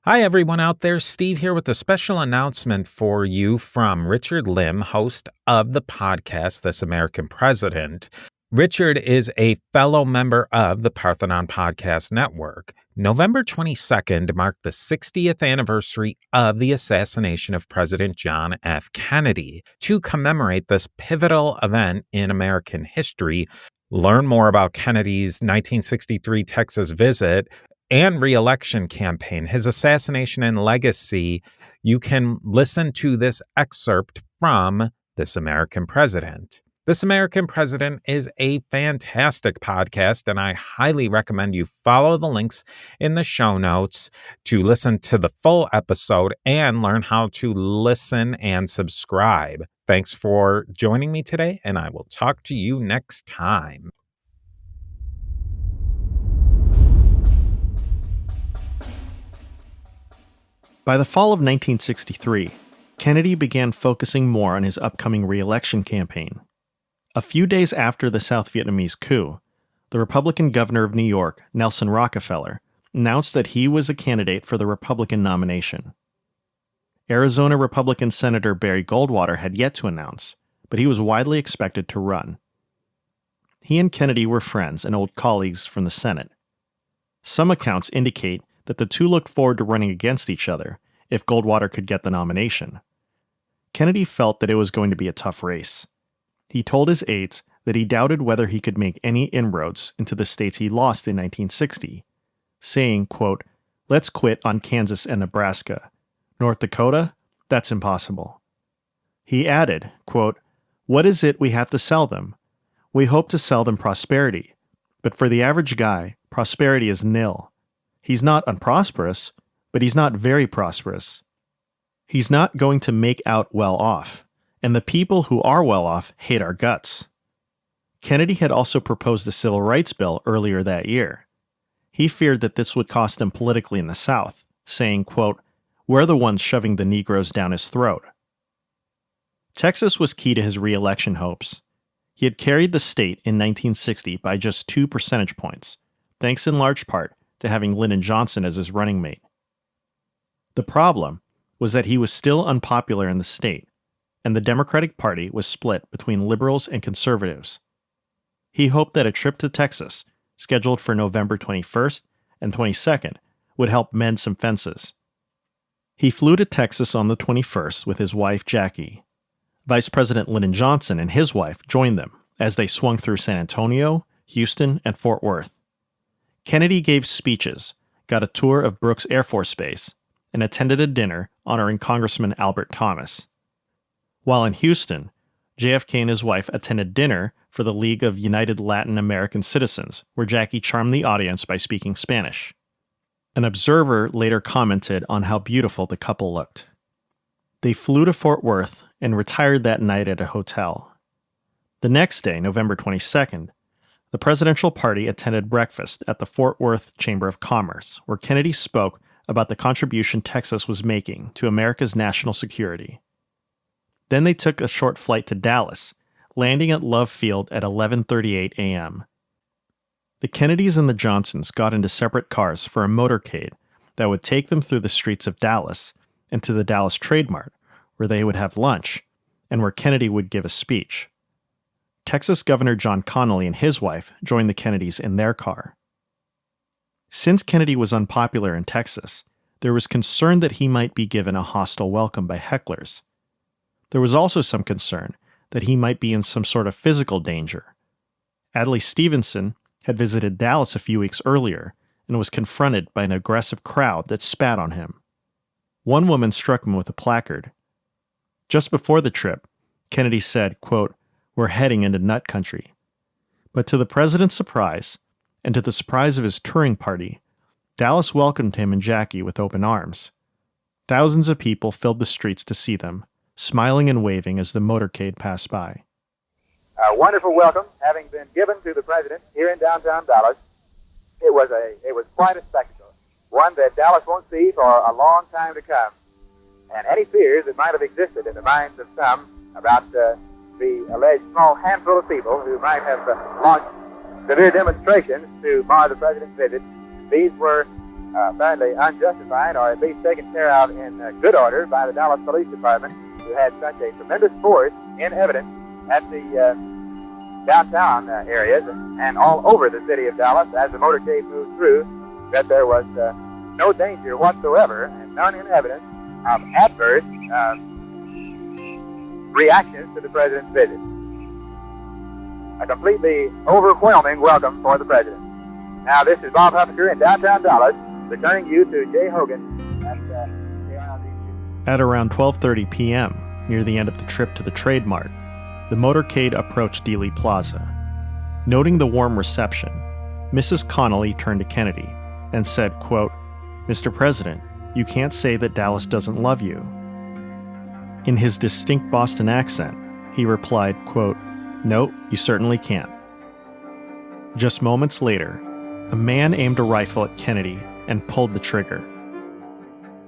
Hi, everyone out there. Steve here with a special announcement for you from Richard Lim, host of the podcast, This American President. Richard is a fellow member of the Parthenon Podcast Network. November 22nd marked the 60th anniversary of the assassination of President John F. Kennedy. To commemorate this pivotal event in American history, learn more about Kennedy's 1963 Texas visit and re-election campaign, his assassination and legacy, you can listen to this excerpt from This American President. This American President is a fantastic podcast, and I highly recommend you follow the links in the show notes to listen to the full episode and learn how to listen and subscribe. Thanks for joining me today, and I will talk to you next time. By the fall of 1963, Kennedy began focusing more on his upcoming re-election campaign. A few days after the South Vietnamese coup, the Republican governor of New York, Nelson Rockefeller, announced that he was a candidate for the Republican nomination. Arizona Republican Senator Barry Goldwater had yet to announce, but he was widely expected to run. He and Kennedy were friends and old colleagues from the Senate. Some accounts indicate that the two looked forward to running against each other if Goldwater could get the nomination. Kennedy felt that it was going to be a tough race. He told his aides that he doubted whether he could make any inroads into the states he lost in 1960, saying, quote, "Let's quit on Kansas and Nebraska. North Dakota? That's impossible." He added, quote, "What is it we have to sell them? We hope to sell them prosperity, but for the average guy, prosperity is nil. He's not unprosperous, but he's not very prosperous. He's not going to make out well off, and the people who are well off hate our guts." Kennedy had also proposed the Civil Rights Bill earlier that year. He feared that this would cost him politically in the South, saying, quote, "We're the ones shoving the Negroes down his throat." Texas was key to his re-election hopes. He had carried the state in 1960 by just 2 percentage points, thanks in large part to having Lyndon Johnson as his running mate. The problem was that he was still unpopular in the state, and the Democratic Party was split between liberals and conservatives. He hoped that a trip to Texas, scheduled for November 21st and 22nd, would help mend some fences. He flew to Texas on the 21st with his wife, Jackie. Vice President Lyndon Johnson and his wife joined them as they swung through San Antonio, Houston, and Fort Worth. Kennedy gave speeches, got a tour of Brooks Air Force Base, and attended a dinner honoring Congressman Albert Thomas. While in Houston, JFK and his wife attended dinner for the League of United Latin American Citizens, where Jackie charmed the audience by speaking Spanish. An observer later commented on how beautiful the couple looked. They flew to Fort Worth and retired that night at a hotel. The next day, November 22nd, the presidential party attended breakfast at the Fort Worth Chamber of Commerce, where Kennedy spoke about the contribution Texas was making to America's national security. Then they took a short flight to Dallas, landing at Love Field at 11:38 a.m. The Kennedys and the Johnsons got into separate cars for a motorcade that would take them through the streets of Dallas and to the Dallas Trade Mart, where they would have lunch and where Kennedy would give a speech. Texas Governor John Connally and his wife joined the Kennedys in their car. Since Kennedy was unpopular in Texas, there was concern that he might be given a hostile welcome by hecklers. There was also some concern that he might be in some sort of physical danger. Adlai Stevenson had visited Dallas a few weeks earlier and was confronted by an aggressive crowd that spat on him. One woman struck him with a placard. Just before the trip, Kennedy said, quote, "We're heading into nut country." But to the president's surprise, and to the surprise of his touring party, Dallas welcomed him and Jackie with open arms. Thousands of people filled the streets to see them, smiling and waving as the motorcade passed by. A wonderful welcome having been given to the president here in downtown Dallas. It was quite a spectacle, one that Dallas won't see for a long time to come. And any fears that might have existed in the minds of some about the alleged small handful of people who might have launched severe demonstrations to mar the president's visit, these were apparently unjustified, or at least taken care of in good order by the Dallas Police Department, who had such a tremendous force in evidence at the downtown areas and all over the city of Dallas as the motorcade moved through, that there was no danger whatsoever and none in evidence of adverse reactions to the president's visit. A completely overwhelming welcome for the president. Now, this is Bob Huffaker in downtown Dallas, returning you to Jay Hogan at KRLD. At around 12:30 p.m., near the end of the trip to the Trade Mart, the motorcade approached Dealey Plaza. Noting the warm reception, Mrs. Connolly turned to Kennedy and said, quote, "Mr. President, you can't say that Dallas doesn't love you." In his distinct Boston accent, he replied, quote, "No, you certainly can't." Just moments later, a man aimed a rifle at Kennedy and pulled the trigger.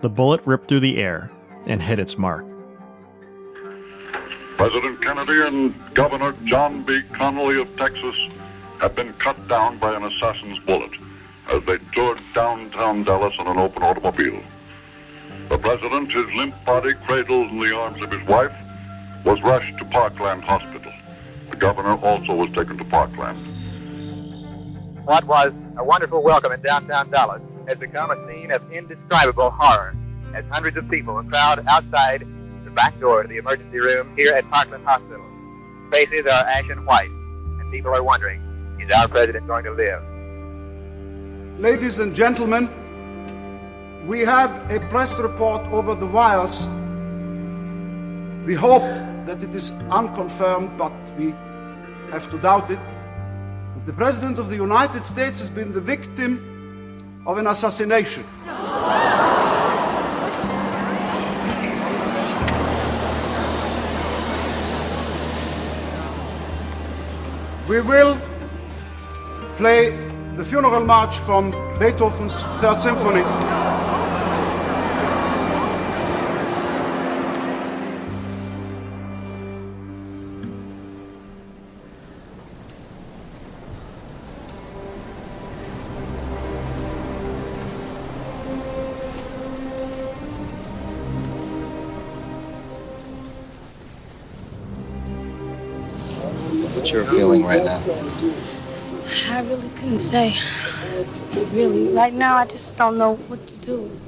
The bullet ripped through the air and hit its mark. President Kennedy and Governor John B. Connolly of Texas have been cut down by an assassin's bullet as they toured downtown Dallas in an open automobile. The president, his limp body cradled in the arms of his wife, was rushed to Parkland Hospital. The governor also was taken to Parkland. What was a wonderful welcome in downtown Dallas has become a scene of indescribable horror as hundreds of people crowd outside the back door of the emergency room here at Parkland Hospital. Faces are ashen white, and people are wondering, is our president going to live? Ladies and gentlemen, we have a press report over the wires. We hope that it is unconfirmed, but we have to doubt it. The President of the United States has been the victim of an assassination. We will play the funeral march from Beethoven's Third Symphony. What you're feeling right now? I really couldn't say. Really, right now I just don't know what to do.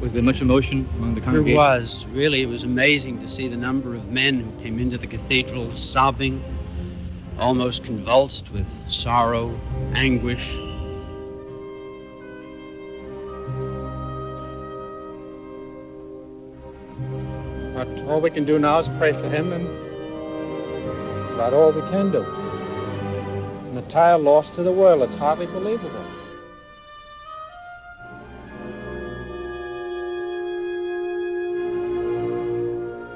Was there much emotion among the congregation? There was. Really, it was amazing to see the number of men who came into the cathedral sobbing, almost convulsed with sorrow, anguish. But all we can do now is pray for him, and it's about all we can do. An entire loss to the world. It's hardly believable.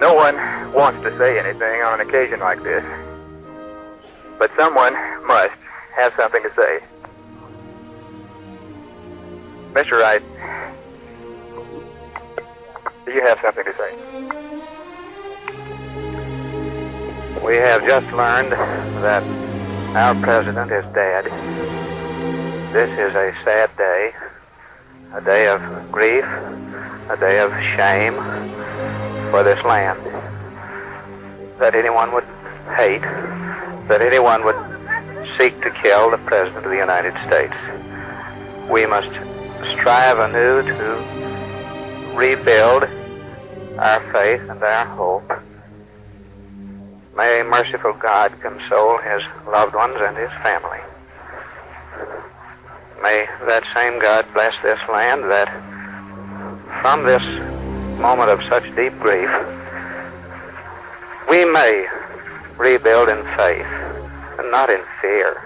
No one wants to say anything on an occasion like this, but someone must have something to say. Mr. Wright, do you have something to say? We have just learned that our president is dead. This is a sad day, a day of grief, a day of shame for this land. That anyone would hate, that anyone would seek to kill the President of the United States. We must strive anew to rebuild our faith and our hope. May merciful God console his loved ones and his family. May that same God bless this land, that from this moment of such deep grief, we may rebuild in faith and not in fear,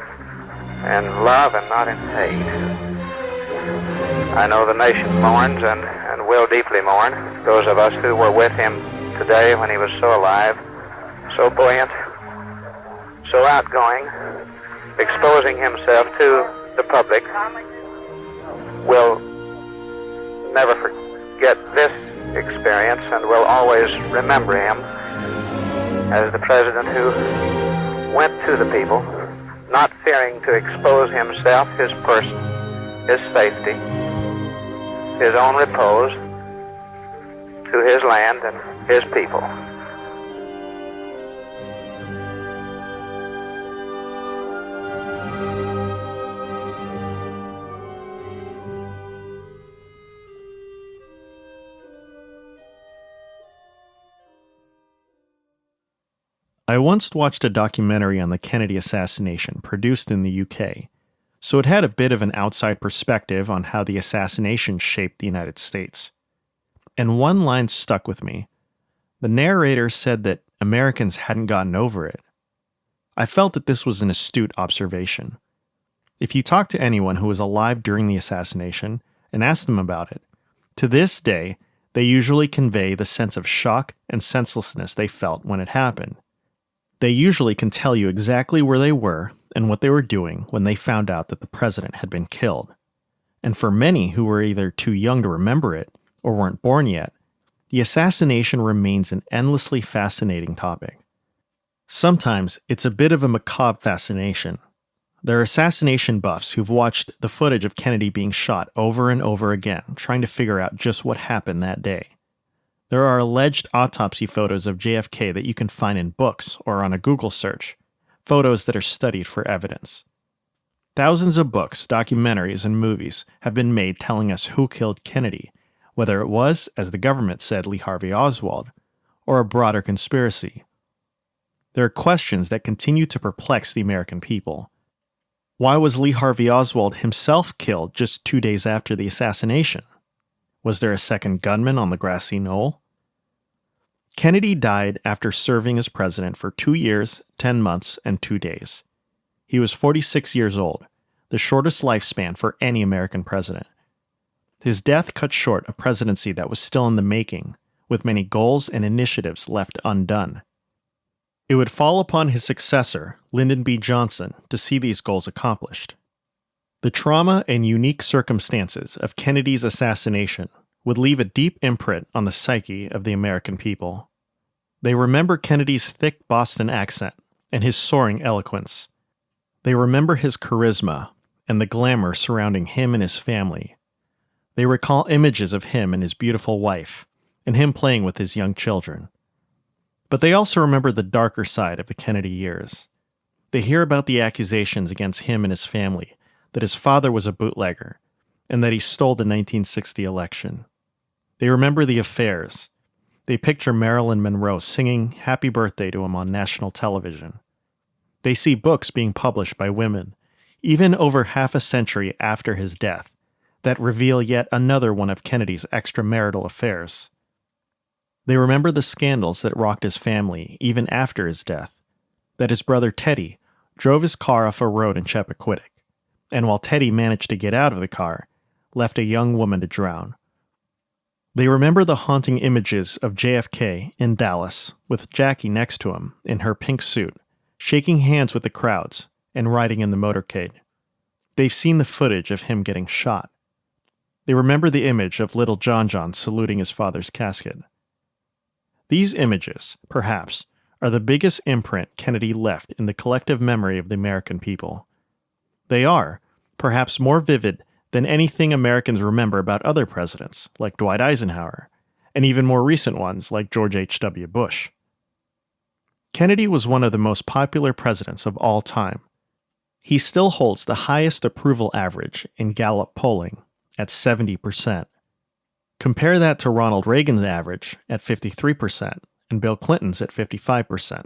and love and not in hate. I know the nation mourns and will deeply mourn, those of us who were with him today when he was so alive, so buoyant, so outgoing, exposing himself to the public, will never forget this experience and will always remember him as the president who went to the people, not fearing to expose himself, his person, his safety, his own repose, to his land and his people. I once watched a documentary on the Kennedy assassination produced in the UK, so it had a bit of an outside perspective on how the assassination shaped the United States. And one line stuck with me. The narrator said that Americans hadn't gotten over it. I felt that this was an astute observation. If you talk to anyone who was alive during the assassination and ask them about it, to this day, they usually convey the sense of shock and senselessness they felt when it happened. They usually can tell you exactly where they were and what they were doing when they found out that the president had been killed. And for many who were either too young to remember it or weren't born yet, the assassination remains an endlessly fascinating topic. Sometimes it's a bit of a macabre fascination. There are assassination buffs who've watched the footage of Kennedy being shot over and over again, trying to figure out just what happened that day. There are alleged autopsy photos of JFK that you can find in books or on a Google search, photos that are studied for evidence. Thousands of books, documentaries, and movies have been made telling us who killed Kennedy, whether it was, as the government said, Lee Harvey Oswald, or a broader conspiracy. There are questions that continue to perplex the American people. Why was Lee Harvey Oswald himself killed just 2 days after the assassination? Was there a second gunman on the grassy knoll? Kennedy died after serving as president for 2 years, 10 months, and 2 days. He was 46 years old, the shortest lifespan for any American president. His death cut short a presidency that was still in the making, with many goals and initiatives left undone. It would fall upon his successor, Lyndon B. Johnson, to see these goals accomplished. The trauma and unique circumstances of Kennedy's assassination would leave a deep imprint on the psyche of the American people. They remember Kennedy's thick Boston accent and his soaring eloquence. They remember his charisma and the glamour surrounding him and his family. They recall images of him and his beautiful wife, and him playing with his young children. But they also remember the darker side of the Kennedy years. They hear about the accusations against him and his family, that his father was a bootlegger, and that he stole the 1960 election. They remember the affairs. They picture Marilyn Monroe singing Happy Birthday to him on national television. They see books being published by women, even over half a century after his death, that reveal yet another one of Kennedy's extramarital affairs. They remember the scandals that rocked his family even after his death, that his brother Teddy drove his car off a road in Chappaquiddick, and while Teddy managed to get out of the car, left a young woman to drown. They remember the haunting images of JFK in Dallas, with Jackie next to him in her pink suit, shaking hands with the crowds and riding in the motorcade. They've seen the footage of him getting shot. They remember the image of little John saluting his father's casket. These images, perhaps, are the biggest imprint Kennedy left in the collective memory of the American people. They are, perhaps, more vivid than anything Americans remember about other presidents, like Dwight Eisenhower, and even more recent ones, like George H.W. Bush. Kennedy was one of the most popular presidents of all time. He still holds the highest approval average in Gallup polling, at 70%. Compare that to Ronald Reagan's average at 53% and Bill Clinton's at 55%,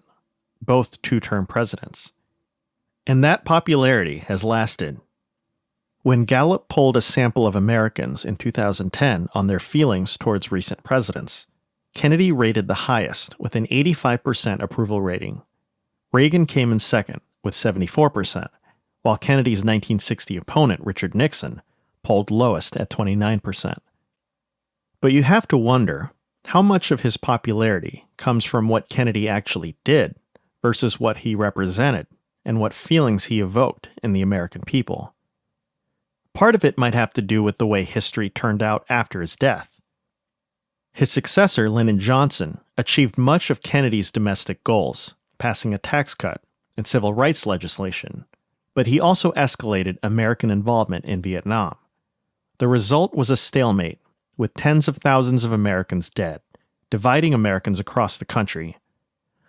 both two-term presidents. And that popularity has lasted. When Gallup polled a sample of Americans in 2010 on their feelings towards recent presidents, Kennedy rated the highest with an 85% approval rating. Reagan came in second with 74%, while Kennedy's 1960 opponent, Richard Nixon, polled lowest at 29%. But you have to wonder, how much of his popularity comes from what Kennedy actually did versus what he represented and what feelings he evoked in the American people? Part of it might have to do with the way history turned out after his death. His successor, Lyndon Johnson, achieved much of Kennedy's domestic goals, passing a tax cut, and civil rights legislation, but he also escalated American involvement in Vietnam. The result was a stalemate, with tens of thousands of Americans dead, dividing Americans across the country.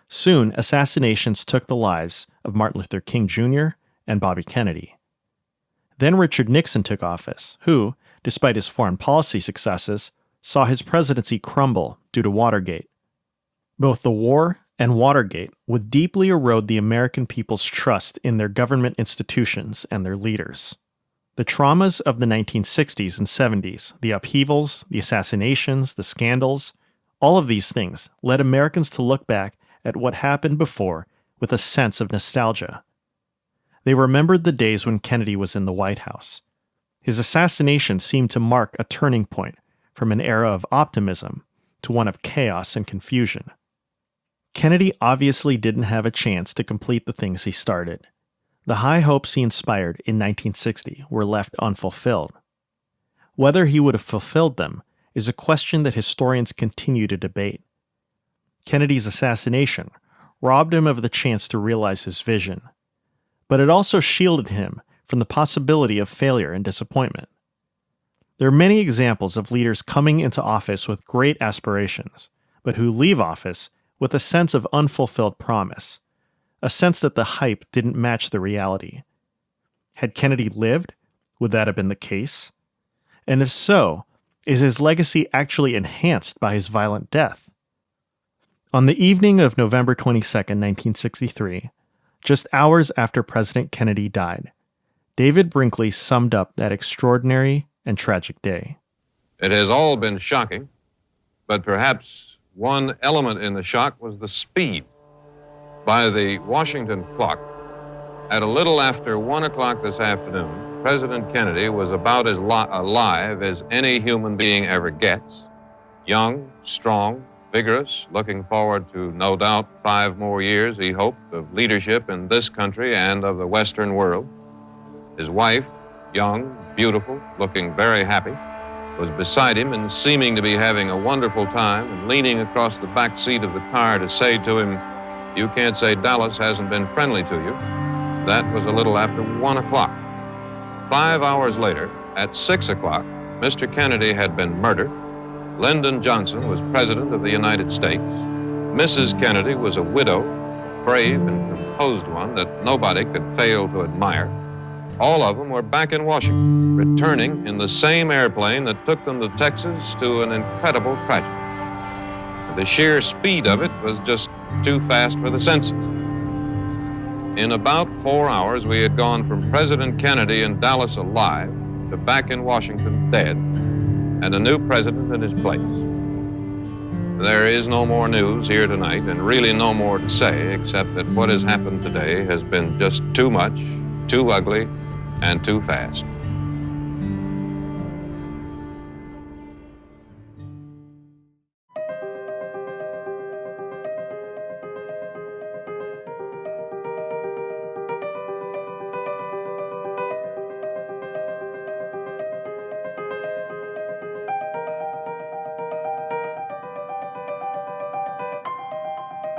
Soon, assassinations took the lives of Martin Luther King Jr. and Bobby Kennedy. Then Richard Nixon took office, who, despite his foreign policy successes, saw his presidency crumble due to Watergate. Both the war and Watergate would deeply erode the American people's trust in their government institutions and their leaders. The traumas of the 1960s and 70s, the upheavals, the assassinations, the scandals, all of these things led Americans to look back at what happened before with a sense of nostalgia. They remembered the days when Kennedy was in the White House. His assassination seemed to mark a turning point from an era of optimism to one of chaos and confusion. Kennedy obviously didn't have a chance to complete the things he started. The high hopes he inspired in 1960 were left unfulfilled. Whether he would have fulfilled them is a question that historians continue to debate. Kennedy's assassination robbed him of the chance to realize his vision, but it also shielded him from the possibility of failure and disappointment. There are many examples of leaders coming into office with great aspirations, but who leave office with a sense of unfulfilled promise, a sense that the hype didn't match the reality. Had Kennedy lived, would that have been the case? And if so, is his legacy actually enhanced by his violent death? On the evening of November 22, 1963, just hours after President Kennedy died, David Brinkley summed up that extraordinary and tragic day. It has all been shocking, but perhaps one element in the shock was the speed. By the Washington clock, at a little after 1 o'clock this afternoon, President Kennedy was about as alive as any human being ever gets. Young, strong, vigorous, looking forward to, no doubt, 5 more years, he hoped, of leadership in this country and of the Western world. His wife, young, beautiful, looking very happy, was beside him and seeming to be having a wonderful time and leaning across the back seat of the car to say to him, "You can't say Dallas hasn't been friendly to you." That was a little after 1 o'clock. 5 hours later, at 6 o'clock, Mr. Kennedy had been murdered. Lyndon Johnson was President of the United States. Mrs. Kennedy was a widow, brave and composed one that nobody could fail to admire. All of them were back in Washington, returning in the same airplane that took them to Texas to an incredible tragedy. The sheer speed of it was just too fast for the senses. In about 4 hours, we had gone from President Kennedy in Dallas alive to back in Washington dead, and a new president in his place. There is no more news here tonight, and really no more to say, except that what has happened today has been just too much, too ugly, and too fast.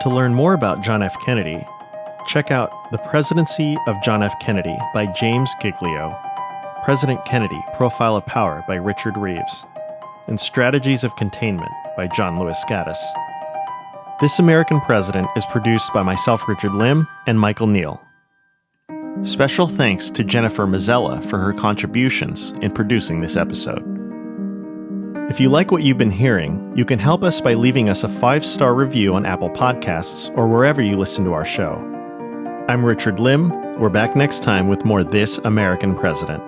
To learn more about John F. Kennedy, check out The Presidency of John F. Kennedy by James Giglio, President Kennedy, Profile of Power by Richard Reeves, and Strategies of Containment by John Lewis Gaddis. This American President is produced by myself, Richard Lim, and Michael Neal. Special thanks to Jennifer Mazzella for her contributions in producing this episode. If you like what you've been hearing, you can help us by leaving us a 5-star review on Apple Podcasts or wherever you listen to our show. I'm Richard Lim. We're back next time with more This American President.